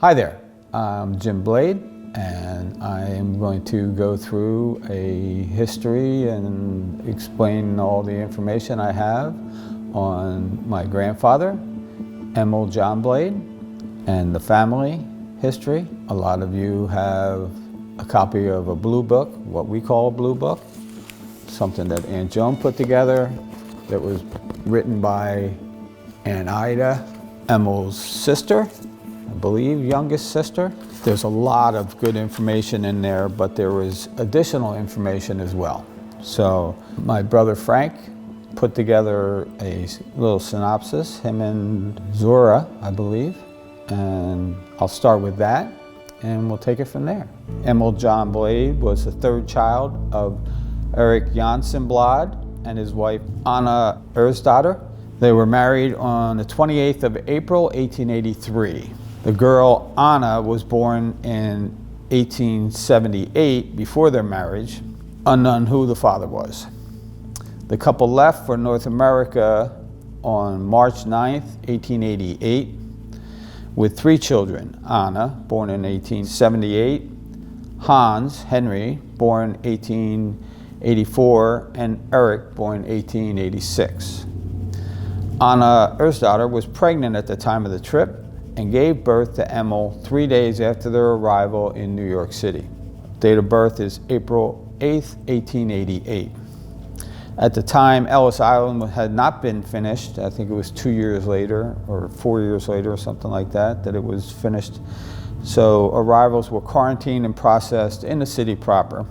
Hi there, I'm Jim Blade, and I am going to go through a history and explain all the information I have on my grandfather, Emil John Blade, and the family history. A lot of you have a copy of a blue book, what we call a blue book, something that Aunt Joan put together that was written by Aunt Ida, Emil's sister, I believe, youngest sister. There's a lot of good information in there, but there was additional information as well. So my brother Frank put together a little synopsis, him and Zora, I believe, and I'll start with that and we'll take it from there. Emil John Blade was the third child of Erik Johnathan Blade and his wife Anna Ersdotter. They were married on the 28th of April, 1883. The girl Anna was born in 1878 before their marriage, unknown who the father was. The couple left for North America on March 9th, 1888, with three children: Anna, born in 1878, Hans Henry, born 1884, and Erik, born 1886. Anna Ersdotter was pregnant at the time of the trip and gave birth to Emil 3 days after their arrival in New York City. Date of birth is April 8th, 1888. At the time, Ellis Island had not been finished. I think it was 2 years later or 4 years later or something like that, that it was finished. So arrivals were quarantined and processed in the city proper.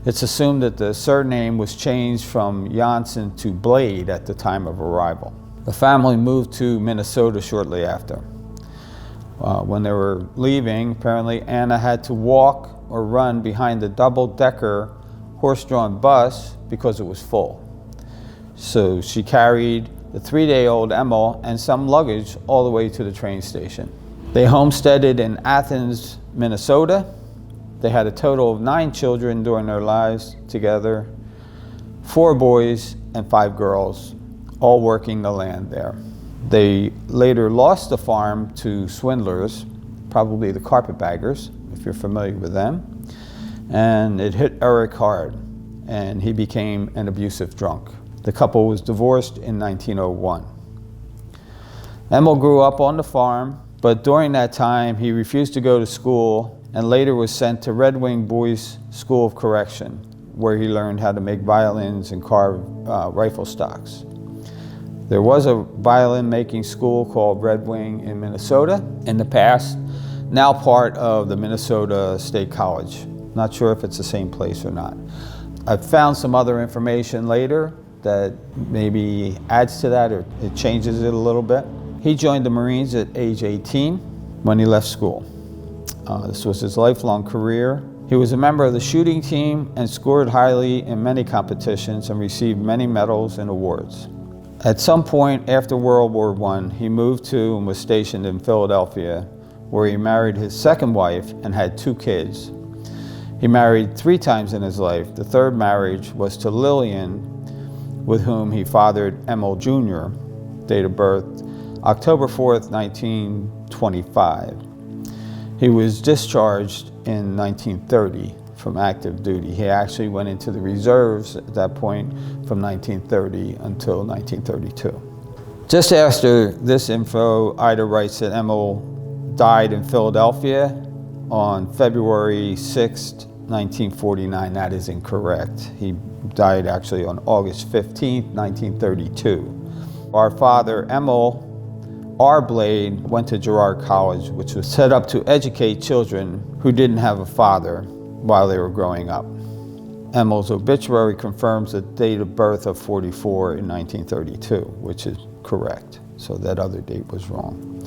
It's assumed that the surname was changed from Johnson to Blade at the time of arrival. The family moved to Minnesota shortly after. When they were leaving, apparently Anna had to walk or run behind the double-decker horse-drawn bus because it was full. So she carried the 3-day-old Emil and some luggage all the way to the train station. They homesteaded in Athens, Minnesota. They had a total of 9 children during their lives together, 4 boys and 5 girls, all working the land there. They later lost the farm to swindlers, probably the carpetbaggers, if you're familiar with them, and it hit Erik hard, and he became an abusive drunk. The couple was divorced in 1901. Emil grew up on the farm, but during that time he refused to go to school and later was sent to Red Wing Boys School of Correction, where he learned how to make violins and carve rifle stocks. There was a violin making school called Red Wing in Minnesota in the past, now part of the Minnesota State College. Not sure if it's the same place or not. I've found some other information later that maybe adds to that or it changes it a little bit. He joined the Marines at age 18 when he left school. This was his lifelong career. He was a member of the shooting team and scored highly in many competitions and received many medals and awards. At some point after World War I, he moved to and was stationed in Philadelphia, where he married his second wife and had 2 kids. He married 3 times in his life. The third marriage was to Lillian, with whom he fathered Emil Jr., date of birth October 4th, 1925. He was discharged in 1930 from active duty. He actually went into the reserves at that point from 1930 until 1932. Just after this info, Ida writes that Emil died in Philadelphia on February 6th, 1949. That is incorrect. He died actually on August 15th, 1932. Our father, Emil R. Blade, went to Girard College, which was set up to educate children who didn't have a father while they were growing up. Emil's obituary confirms the date of birth of 44 in 1932, which is correct. So that other date was wrong.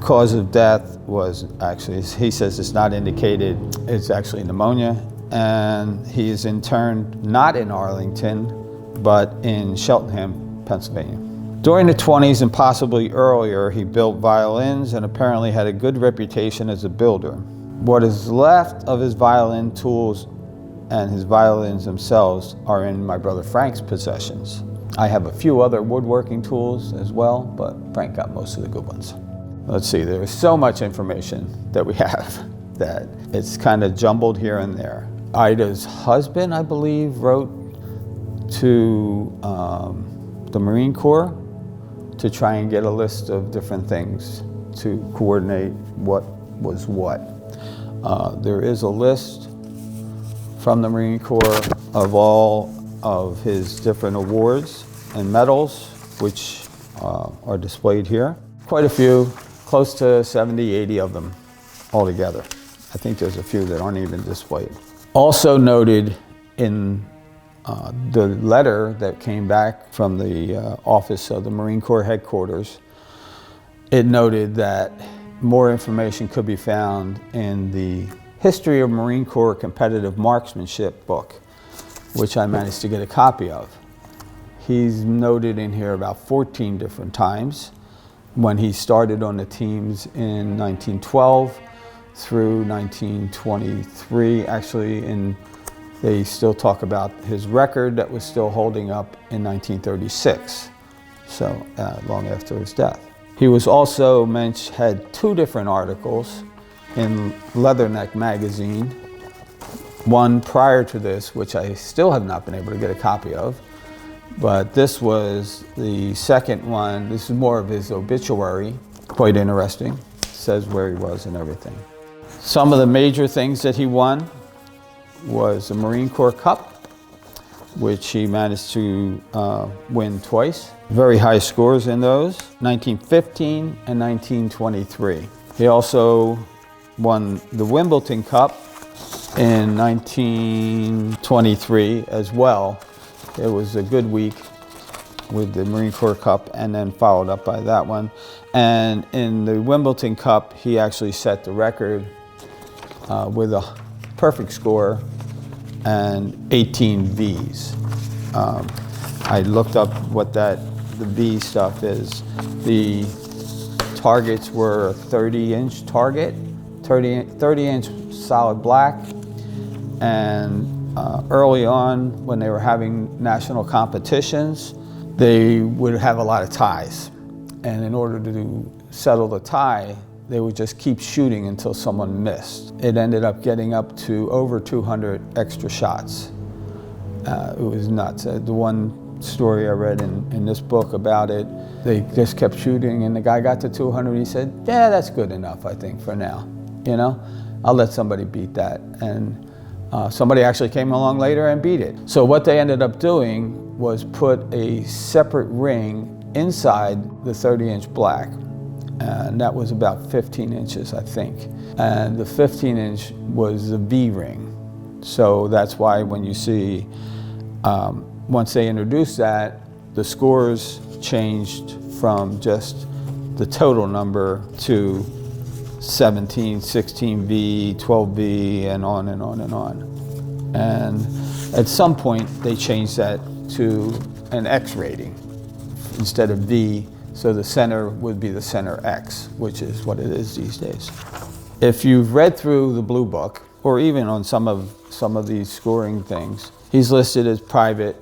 Cause of death was actually, he says it's not indicated, it's actually pneumonia, and he is interned not in Arlington, but in Cheltenham, Pennsylvania. During the 20s and possibly earlier, he built violins and apparently had a good reputation as a builder. What is left of his violin tools and his violins themselves are in my brother Frank's possessions. I have a few other woodworking tools as well, but Frank got most of the good ones. Let's see, there's so much information that we have that it's kind of jumbled here and there. Ida's husband, I believe, wrote to the Marine Corps to try and get a list of different things to coordinate what was what. There is a list from the Marine Corps of all of his different awards and medals, which are displayed here. Quite a few, close to 70, 80 of them altogether. I think there's a few that aren't even displayed. Also noted in the letter that came back from the office of the Marine Corps headquarters, it noted that more information could be found in the History of Marine Corps Competitive Marksmanship book, which I managed to get a copy of. He's noted in here about 14 different times when he started on the teams in 1912 through 1923. Actually, they still talk about his record that was still holding up in 1936, so long after his death. He was also had 2 different articles in Leatherneck magazine, one prior to this, which I still have not been able to get a copy of, but this was the second one. This is more of his obituary, quite interesting. It says where he was and everything. Some of the major things that he won was the Marine Corps Cup, which he managed to win twice. Very high scores in those, 1915 and 1923. He also won the Wimbledon Cup in 1923 as well. It was a good week with the Marine Corps Cup, and then followed up by that one. And in the Wimbledon Cup, he actually set the record with a perfect score and 18 Vs. I looked up what the V stuff is. The targets were a 30-inch target, 30-inch solid black, and early on when they were having national competitions, they would have a lot of ties. And in order to settle the tie, they would just keep shooting until someone missed. It ended up getting up to over 200 extra shots. It was nuts. The one story I read in this book about it, they just kept shooting, and the guy got to 200. He said, yeah, that's good enough, I think, for now. You know, I'll let somebody beat that. And somebody actually came along later and beat it. So what they ended up doing was put a separate ring inside the 30-inch black. And that was about 15 inches, I think. And the 15-inch was the V ring. So that's why when you see, once they introduced that, the scores changed from just the total number to 17, 16V, 12V, and on and on and on. And at some point, they changed that to an X rating instead of V, so the center would be the center X, which is what it is these days. If you've read through the Blue Book, or even on some of these scoring things, he's listed as private,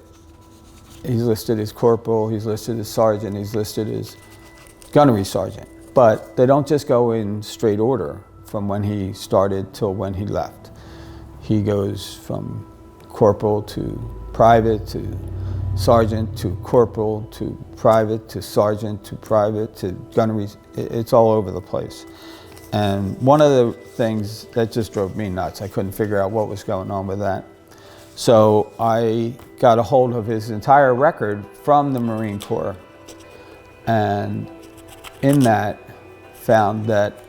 he's listed as corporal, he's listed as sergeant, he's listed as gunnery sergeant. But they don't just go in straight order from when he started till when he left. He goes from corporal to private to sergeant to corporal to private to sergeant to private to gunnery. It's all over the place. And one of the things that just drove me nuts, I couldn't figure out what was going on with that. So I got a hold of his entire record from the Marine Corps, and in that found that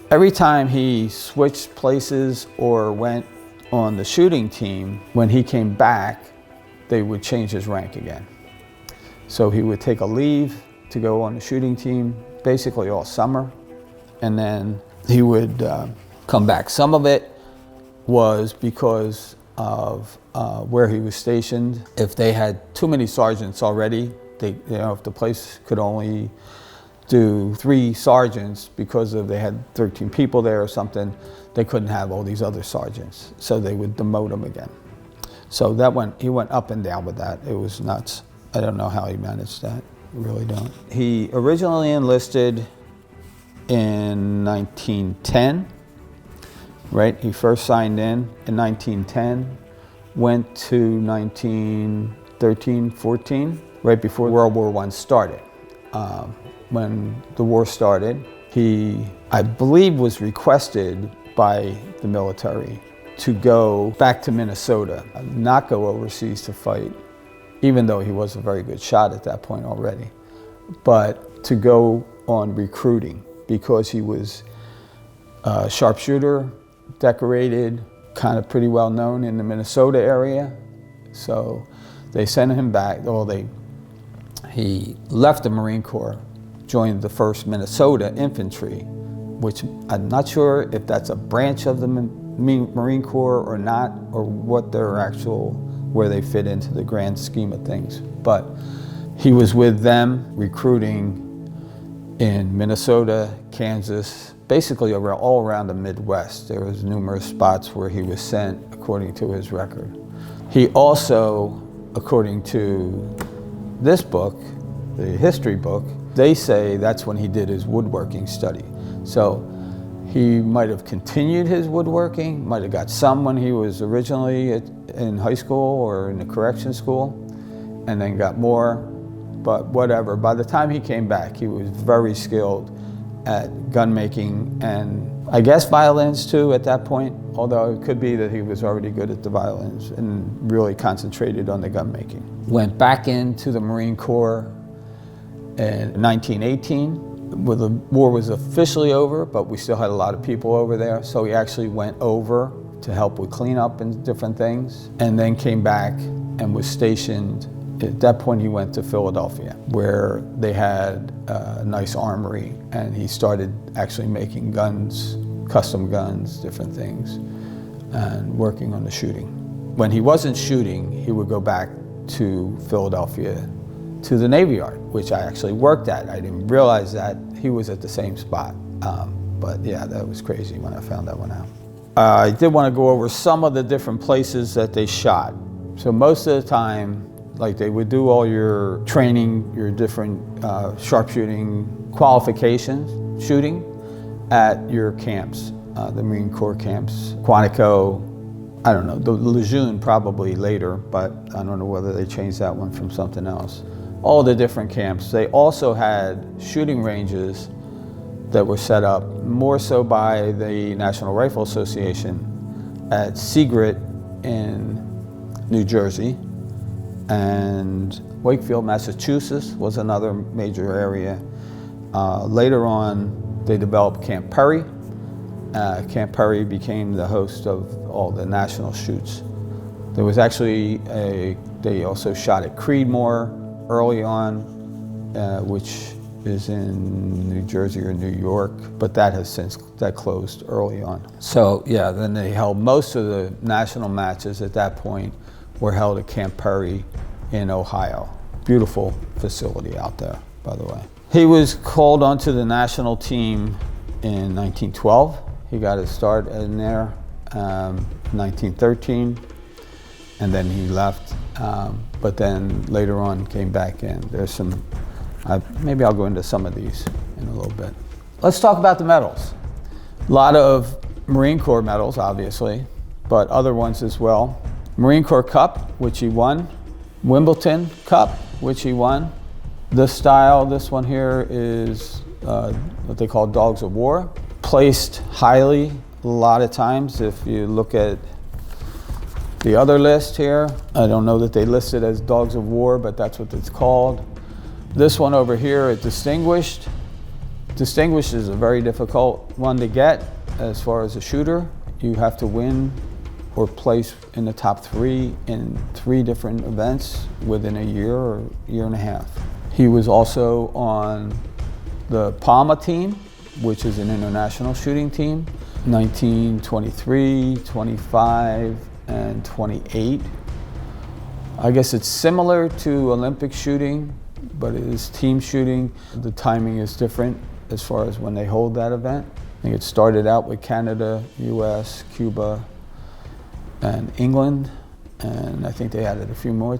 every time he switched places or went on the shooting team, when he came back, they would change his rank again. So he would take a leave to go on the shooting team basically all summer, and then he would come back. Some of it was because of where he was stationed. If they had too many sergeants already, if the place could only do 3 sergeants because they had 13 people there or something, they couldn't have all these other sergeants, so they would demote him again. So he went up and down with that. It was nuts. I don't know how he managed that. I really don't. He originally enlisted in 1910, right? He first signed in 1910, went to 1913, 14, right before World War I started. When the war started, he, I believe, was requested by the military to go back to Minnesota, not go overseas to fight, even though he was a very good shot at that point already, but to go on recruiting because he was a sharpshooter, decorated, kind of pretty well known in the Minnesota area. So they sent him back. He left the Marine Corps, joined the 1st Minnesota Infantry, which I'm not sure if that's a branch of the Marine Corps or not, or what their actual, where they fit into the grand scheme of things. But he was with them recruiting in Minnesota, Kansas, basically all around the Midwest. There was numerous spots where he was sent according to his record. He also, according to this book, the history book, they say that's when he did his woodworking study. So he might have continued his woodworking, might have got some when he was originally in high school or in the correction school, and then got more, but whatever. By the time he came back, he was very skilled at gun making and I guess violins too at that point, although it could be that he was already good at the violins and really concentrated on the gun making. Went back into the Marine Corps in 1918. When the war was officially over, but we still had a lot of people over there, so he actually went over to help with cleanup and different things, and then came back and was stationed. At that point he went to Philadelphia, where they had a nice armory, and he started actually making guns, custom guns, different things, and working on the shooting. When he wasn't shooting, he would go back to Philadelphia to the Navy Yard, which I actually worked at. I didn't realize that he was at the same spot. But yeah, that was crazy when I found that one out. I did want to go over some of the different places that they shot. So most of the time, like, they would do all your training, your different sharpshooting qualifications, shooting at your camps, the Marine Corps camps, Quantico, I don't know, the Lejeune probably later, but I don't know whether they changed that one from something else. All the different camps. They also had shooting ranges that were set up more so by the National Rifle Association at Seagrit in New Jersey, and Wakefield, Massachusetts was another major area. Later on, they developed Camp Perry. Camp Perry became the host of all the national shoots. There was actually they also shot at Creedmoor early on, which is in New Jersey or New York, but that closed early on. So yeah, then they held most of the national matches at that point were held at Camp Perry in Ohio. Beautiful facility out there, by the way. He was called onto the national team in 1912. He got his start in there, 1913, and then he left. But then later on came back in. There's some, maybe I'll go into some of these in a little bit. Let's talk about the medals. A lot of Marine Corps medals, obviously, but other ones as well. Marine Corps Cup, which he won. Wimbledon Cup, which he won. This one here is what they call Dogs of War. Placed highly a lot of times. If you look at the other list here, I don't know that they list it as Dogs of War, but that's what it's called. This one over here is Distinguished. Distinguished is a very difficult one to get as far as a shooter. You have to win or place in the top 3 in 3 different events within a year or year and a half. He was also on the PAMA team, which is an international shooting team, 1923, 25, and 28. I guess it's similar to Olympic shooting, but it is team shooting. The timing is different as far as when they hold that event. I think it started out with Canada, US, Cuba, and England, and I think they added a few more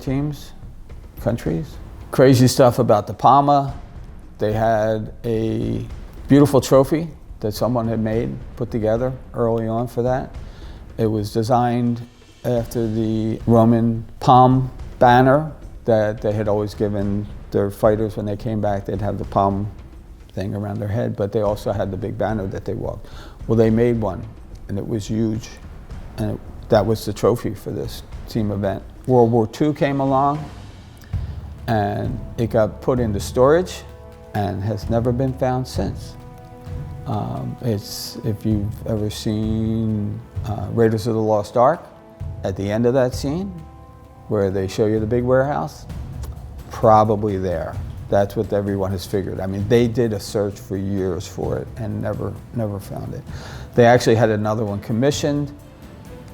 countries. Crazy stuff about the PAMA. They had a Beautiful trophy that someone had made, put together early on for that. It was designed after the Roman palm banner that they had always given their fighters when they came back. They'd have the palm thing around their head, but they also had the big banner that they walked. Well, they made one, and it was huge, and that was the trophy for this team event. World War II came along, and it got put into storage and has never been found since. If you've ever seen Raiders of the Lost Ark, at the end of that scene where they show you the big warehouse, probably there. That's what everyone has figured. I mean, they did a search for years for it and never found it. They actually had another one commissioned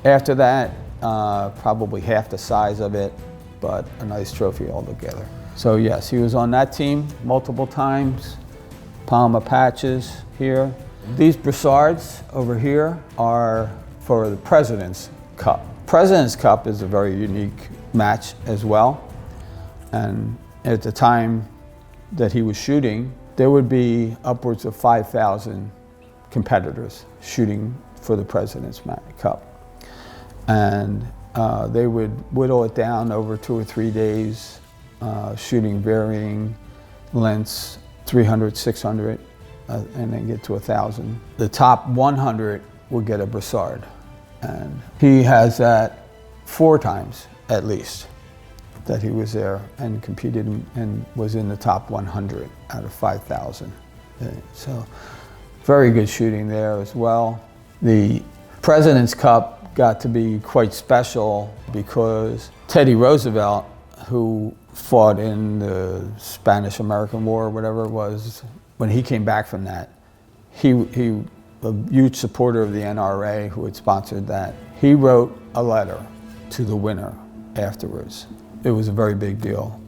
after that, probably half the size of it, but a nice trophy altogether. So yes, he was on that team multiple times. Palm patches here. These brassards over here are for the President's Cup. President's Cup is a very unique match as well. And at the time that he was shooting, there would be upwards of 5,000 competitors shooting for the President's Cup. And they would whittle it down over 2 or 3 days, shooting varying lengths, 300, 600, and then get to 1,000. The top 100 would get a brassard. And he has that 4 times at least that he was there and competed and was in the top 100 out of 5,000. So very good shooting there as well. The President's Cup got to be quite special because Teddy Roosevelt, who fought in the Spanish-American War or whatever it was, when he came back from that, he a huge supporter of the NRA who had sponsored that. He wrote a letter to the winner afterwards. It was a very big deal.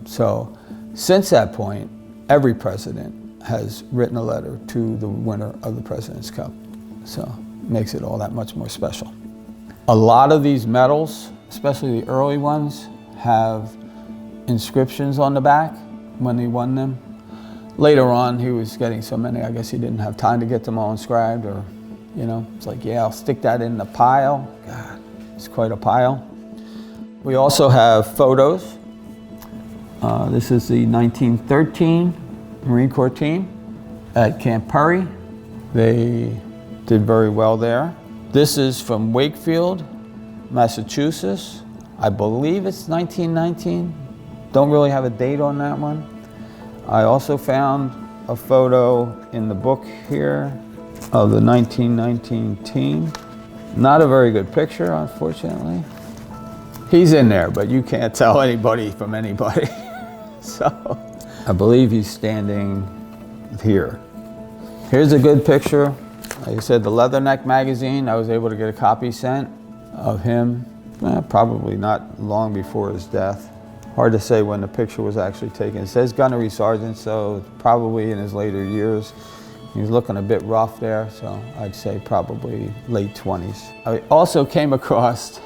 So since that point, every president has written a letter to the winner of the President's Cup. So it makes it all that much more special. A lot of these medals, especially the early ones, have inscriptions on the back when he won them. Later on, he was getting so many, I guess he didn't have time to get them all inscribed, or, you know, it's like, yeah, I'll stick that in the pile. God, it's quite a pile. We also have photos. This is the 1913 Marine Corps team at Camp Perry. They did very well there. This is from Wakefield, Massachusetts. I believe it's 1919. Don't really have a date on that one. I also found a photo in the book here of the 1919 team. Not a very good picture, unfortunately. He's in there, but you can't tell anybody from anybody. So I believe he's standing here. Here's a good picture. Like I said, the Leatherneck magazine, I was able to get a copy sent of him, probably not long before his death. Hard to say when the picture was actually taken. It says gunnery sergeant, so probably in his later years. He's looking a bit rough there, so I'd say probably late 20s. I also came across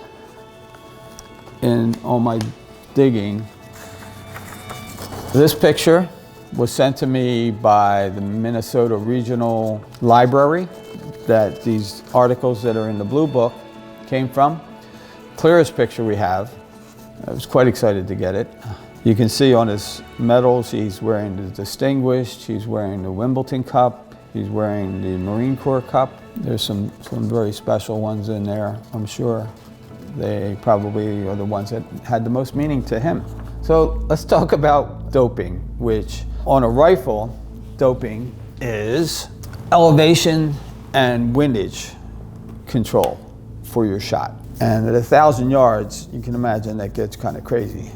on my digging, this picture was sent to me by the Minnesota Regional Library that these articles that are in the Blue Book came from. Clearest picture we have. I was quite excited to get it. You can see on his medals, he's wearing the Distinguished, he's wearing the Wimbledon Cup, he's wearing the Marine Corps Cup. There's some very special ones in there, I'm sure. They probably are the ones that had the most meaning to him. So let's talk about doping, which on a rifle, doping is elevation and windage control for your shot. And at 1,000 yards, you can imagine that gets kind of crazy.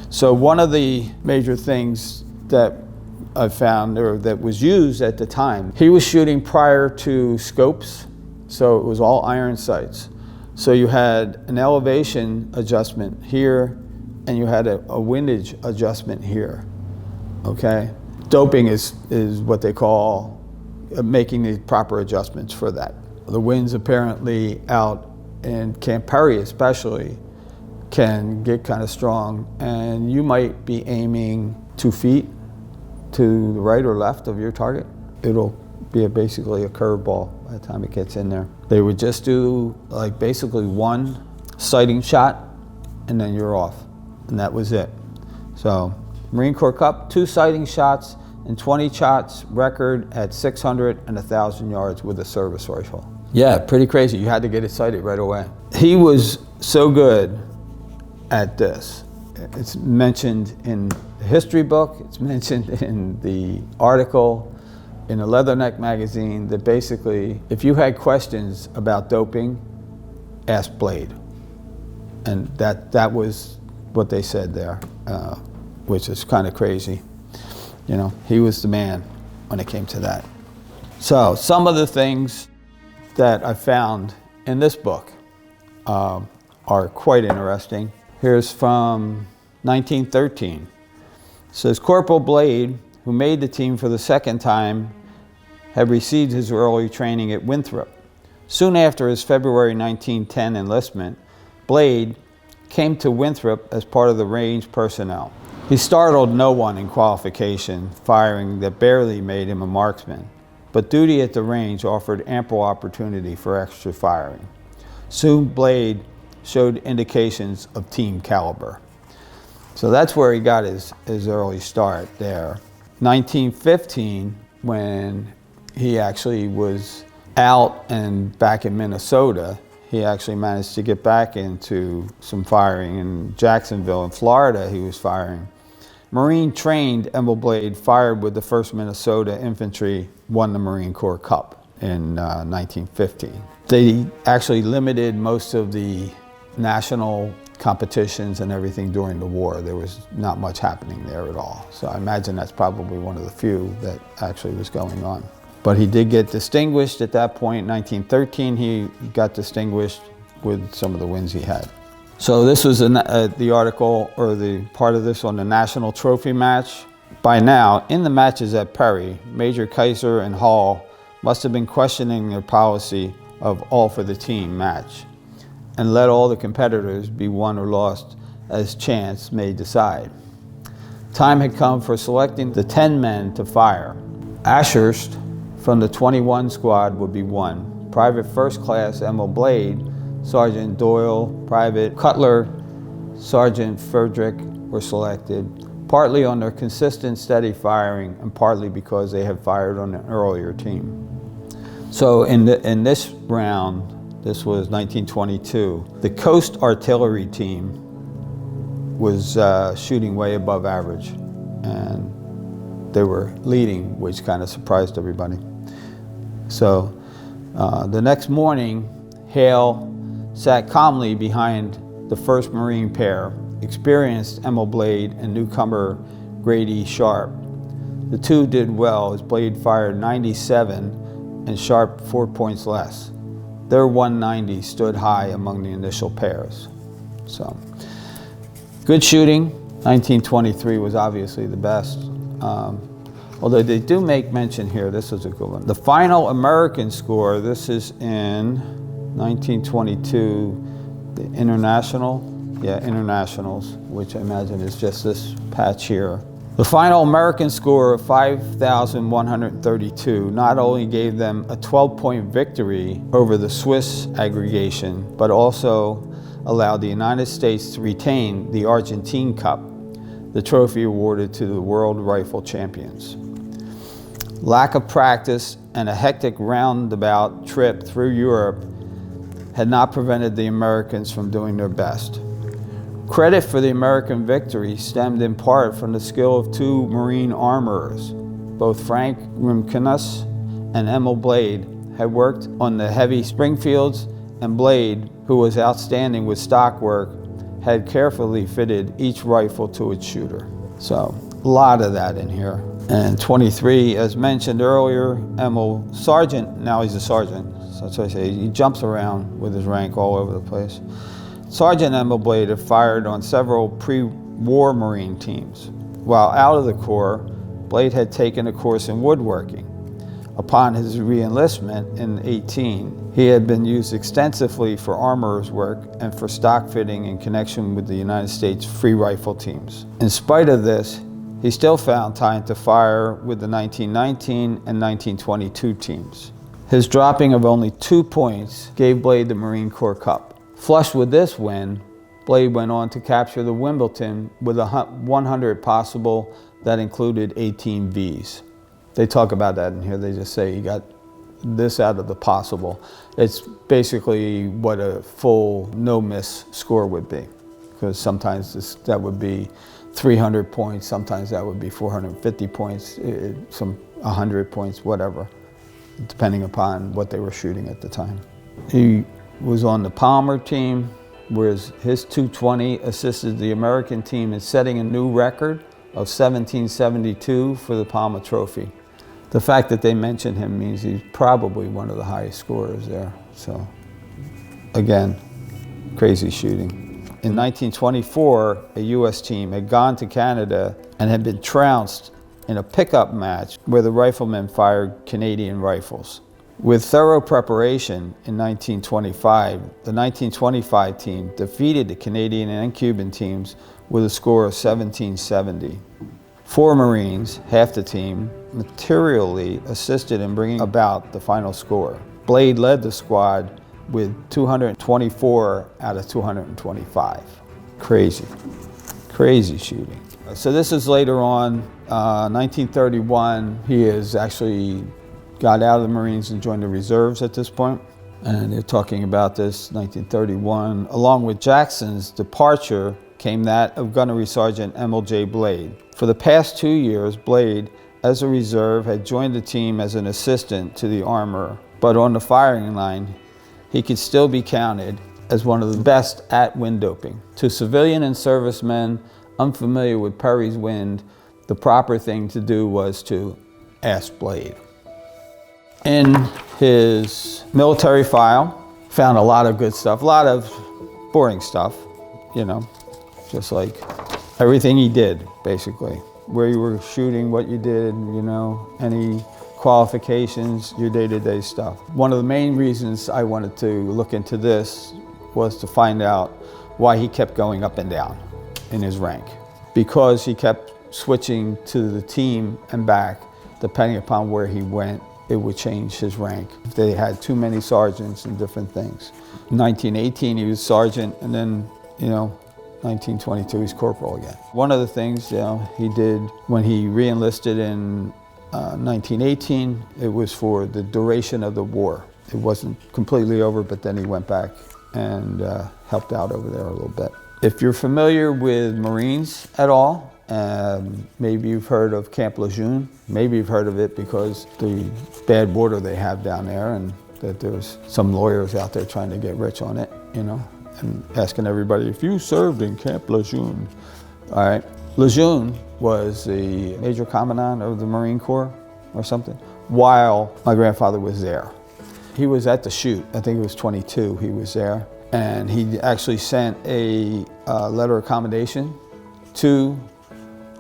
So one of the major things that I found, or that was used at the time, he was shooting prior to scopes, so it was all iron sights. So you had an elevation adjustment here, and you had a windage adjustment here, okay? Doping is what they call making the proper adjustments for that. The winds apparently out in Camp Perry especially can get kind of strong, and you might be aiming 2 feet to the right or left of your target, it'll be basically a curveball by the time it gets in there. They would just do like basically one sighting shot and then you're off, and that was it. So Marine Corps Cup, 2 sighting shots and 20 shots, record at 600 and 1,000 yards with a service rifle. Yeah, pretty crazy. You had to get it sighted right away. He was so good at this. It's mentioned in the history book, it's mentioned in the article in a Leatherneck magazine that basically, if you had questions about doping, ask Blade. And that was what they said there, which is kind of crazy. You know, he was the man when it came to that. So some of the things that I found in this book are quite interesting. Here's from 1913. It says, Corporal Blade, who made the team for the second time, had received his early training at Winthrop. Soon after his February 1910 enlistment, Blade came to Winthrop as part of the range personnel. He startled no one in qualification, firing that barely made him a marksman, but duty at the range offered ample opportunity for extra firing. Soon Blade showed indications of team caliber. So that's where he got his early start there. 1915, when he actually was out and back in Minnesota, he actually managed to get back into some firing. In Jacksonville in Florida, he was firing. Marine trained Emil Blade fired with the 1st Minnesota Infantry, won the Marine Corps Cup in 1915. They actually limited most of the national competitions and everything during the war. There was not much happening there at all. So I imagine that's probably one of the few that actually was going on. But he did get distinguished at that point. In 1913, he got distinguished with some of the wins he had. So this was the article, or the part of this on the national trophy match. By now, in the matches at Perry, Major Kaiser and Hall must have been questioning their policy of all for the team match, and let all the competitors be won or lost as chance may decide. Time had come for selecting the 10 men to fire. Ashurst from the 21 squad would be one. Private First Class Emil Blade, Sergeant Doyle, Private Cutler, Sergeant Frederick were selected, partly on their consistent steady firing and partly because they had fired on an earlier team. So in this round, this was 1922, the Coast Artillery team was shooting way above average, and they were leading, which kind of surprised everybody. So the next morning, Hale sat calmly behind the 1st Marine pair, experienced Emil Blade and newcomer Grady Sharp. The two did well as Blade fired 97 and Sharp 4 points less. Their 190 stood high among the initial pairs. So, good shooting. 1923 was obviously the best. Although they do make mention here, this is a good one. The final American score, this is in 1922, the internationals, which I imagine is just this patch here. The final American score of 5,132 not only gave them a 12-point victory over the Swiss aggregation, but also allowed the United States to retain the Argentine Cup, the trophy awarded to the world rifle champions. Lack of practice and a hectic roundabout trip through Europe had not prevented the Americans from doing their best. Credit for the American victory stemmed in part from the skill of 2 Marine armorers. Both Frank Rimkinus and Emil Blade had worked on the heavy Springfields, and Blade, who was outstanding with stock work, had carefully fitted each rifle to its shooter. So, a lot of that in here. And 23, as mentioned earlier, Emil Sergeant, now he's a sergeant, so that's what I say, he jumps around with his rank all over the place. Sergeant Emil Blade had fired on several pre-war Marine teams. While out of the Corps, Blade had taken a course in woodworking. Upon his re-enlistment in 18, he had been used extensively for armorer's work and for stock fitting in connection with the United States free rifle teams. In spite of this, he still found time to fire with the 1919 and 1922 teams. His dropping of only 2 points gave Blade the Marine Corps Cup. Flushed with this win, Blade went on to capture the Wimbledon with 100 possible that included 18 Vs. They talk about that in here. They just say he got this out of the possible. It's basically what a full no-miss score would be, because sometimes that would be 300 points, sometimes that would be 450 points, some 100 points, whatever, depending upon what they were shooting at the time. He was on the Palmer team, whereas his 220 assisted the American team in setting a new record of 1772 for the Palmer Trophy. The fact that they mention him means he's probably one of the highest scorers there. So, again, crazy shooting. In 1924, a U.S. team had gone to Canada and had been trounced in a pickup match where the riflemen fired Canadian rifles. With thorough preparation in 1925, the 1925 team defeated the Canadian and Cuban teams with a score of 1770. 4 Marines, half the team, materially assisted in bringing about the final score. Blade led the squad with 224 out of 225. Crazy, crazy shooting. So this is later on, 1931. He has actually got out of the Marines and joined the reserves at this point. And they're talking about this, 1931. Along with Jackson's departure came that of Gunnery Sergeant Emil J. Blade. For the past 2 years, Blade, as a reserve, had joined the team as an assistant to the armorer. But on the firing line, he could still be counted as one of the best at wind doping. To civilian and servicemen unfamiliar with Perry's wind, the proper thing to do was to ask Blade. In his military file, found a lot of good stuff, a lot of boring stuff, you know, just like everything he did, basically. Where you were shooting, what you did, you know, any qualifications, your day-to-day stuff. One of the main reasons I wanted to look into this was to find out why he kept going up and down in his rank. Because he kept switching to the team and back, depending upon where he went, it would change his rank. If they had too many sergeants and different things. In 1918, he was sergeant, and then, you know, 1922, he's corporal again. One of the things, you know, he did when he re-enlisted in 1918, it was for the duration of the war. It wasn't completely over, but then he went back and helped out over there a little bit. If you're familiar with Marines at all, maybe you've heard of Camp Lejeune. Maybe you've heard of it because the bad water they have down there, and that there's some lawyers out there trying to get rich on it, you know, and asking everybody, if you served in Camp Lejeune. All right, Lejeune was the Major Commandant of the Marine Corps or something, while my grandfather was there. He was at the shoot, I think it was 22, he was there. And he actually sent a letter of commendation to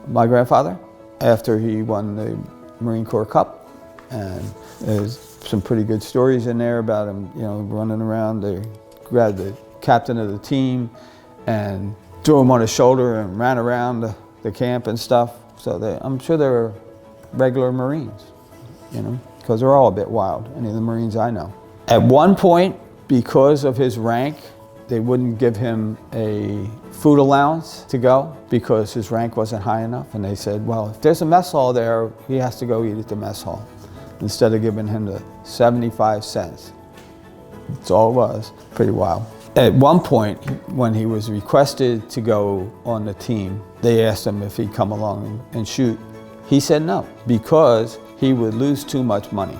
my grandfather after he won the Marine Corps Cup. And there's some pretty good stories in there about him, you know, running around. They grabbed the captain of the team and threw him on his shoulder and ran around the camp and stuff. So I'm sure they were regular Marines, you know, because they're all a bit wild, any of the Marines I know. At one point, because of his rank, they wouldn't give him a food allowance to go because his rank wasn't high enough. And they said, well, if there's a mess hall there, he has to go eat at the mess hall, instead of giving him the 75 cents. That's all it was. Pretty wild. At one point, when he was requested to go on the team, they asked him if he'd come along and shoot. He said no, because he would lose too much money.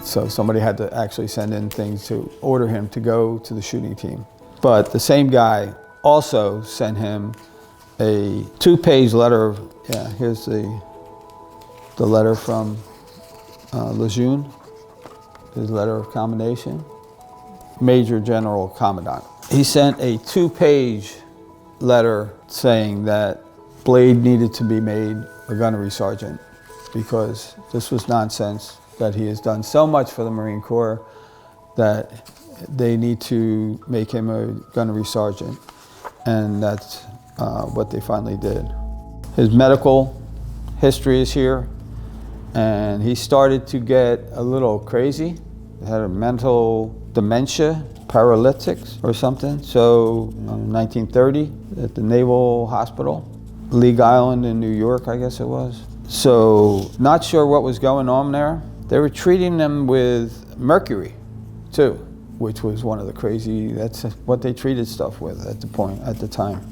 So somebody had to actually send in things to order him to go to the shooting team. But the same guy also sent him a 2-page letter. Yeah, here's the letter from Lejeune, his letter of commendation. Major General Commandant. He sent a 2-page letter saying that Blade needed to be made a gunnery sergeant because this was nonsense, that he has done so much for the Marine Corps that they need to make him a gunnery sergeant. And that's what they finally did. His medical history is here. And he started to get a little crazy. He had a mental dementia, paralytics or something. So in 1930 at the Naval Hospital, League Island in New York, I guess it was. So not sure what was going on there. They were treating them with mercury too, which was one of the crazy, that's what they treated stuff with at the time.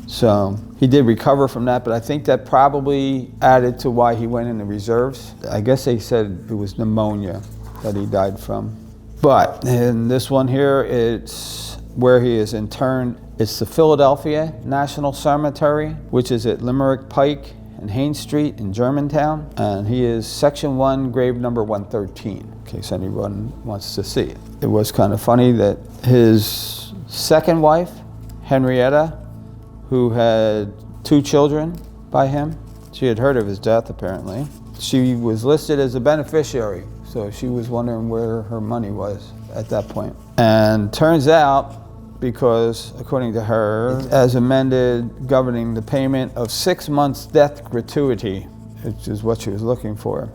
So he did recover from that, but I think that probably added to why he went in the reserves. I guess they said it was pneumonia that he died from. But in this one here, it's where he is interned. It's the Philadelphia National Cemetery, which is at Limerick Pike and Haynes Street in Germantown. And he is section 1, grave number 113, in case anyone wants to see it. It was kind of funny that his second wife, Henrietta, who had 2 children by him. She had heard of his death, apparently. She was listed as a beneficiary, so she was wondering where her money was at that point. And turns out, because according to her, as amended governing the payment of 6 months death gratuity, which is what she was looking for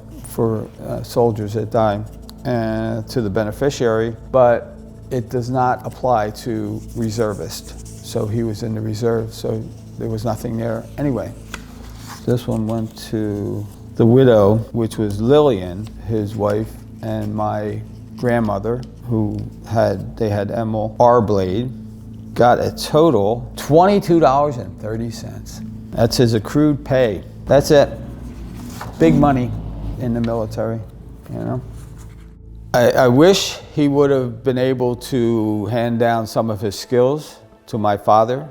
soldiers that die, to the beneficiary, but it does not apply to reservists. So he was in the reserve, so there was nothing there. Anyway, this one went to the widow, which was Lillian, his wife, and my grandmother, they had Emil R. Blade, got a total $22.30. That's his accrued pay. That's it. Big money in the military, you know. I wish he would have been able to hand down some of his skills to my father,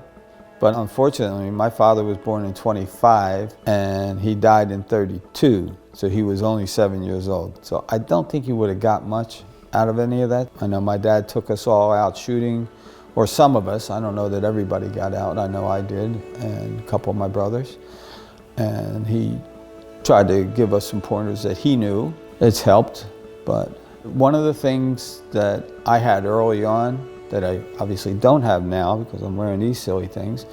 but unfortunately my father was born in 25 and he died in 32, so he was only 7 years old. So I don't think he would have got much out of any of that. I know my dad took us all out shooting, or some of us. I don't know that everybody got out. I know I did, and a couple of my brothers, and he tried to give us some pointers that he knew. It's helped, but one of the things that I had early on that I obviously don't have now because I'm wearing these silly things,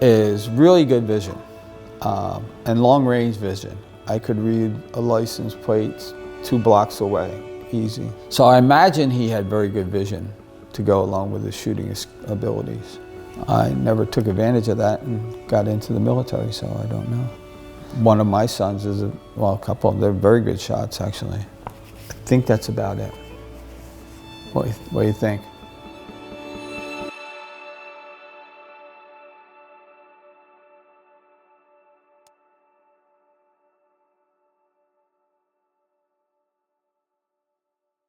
is really good vision and long-range vision. I could read a license plate 2 blocks away, easy. So I imagine he had very good vision to go along with his shooting abilities. I never took advantage of that and got into the military, so I don't know. One of my sons is, a couple, they're very good shots actually. I think that's about it. What do you think?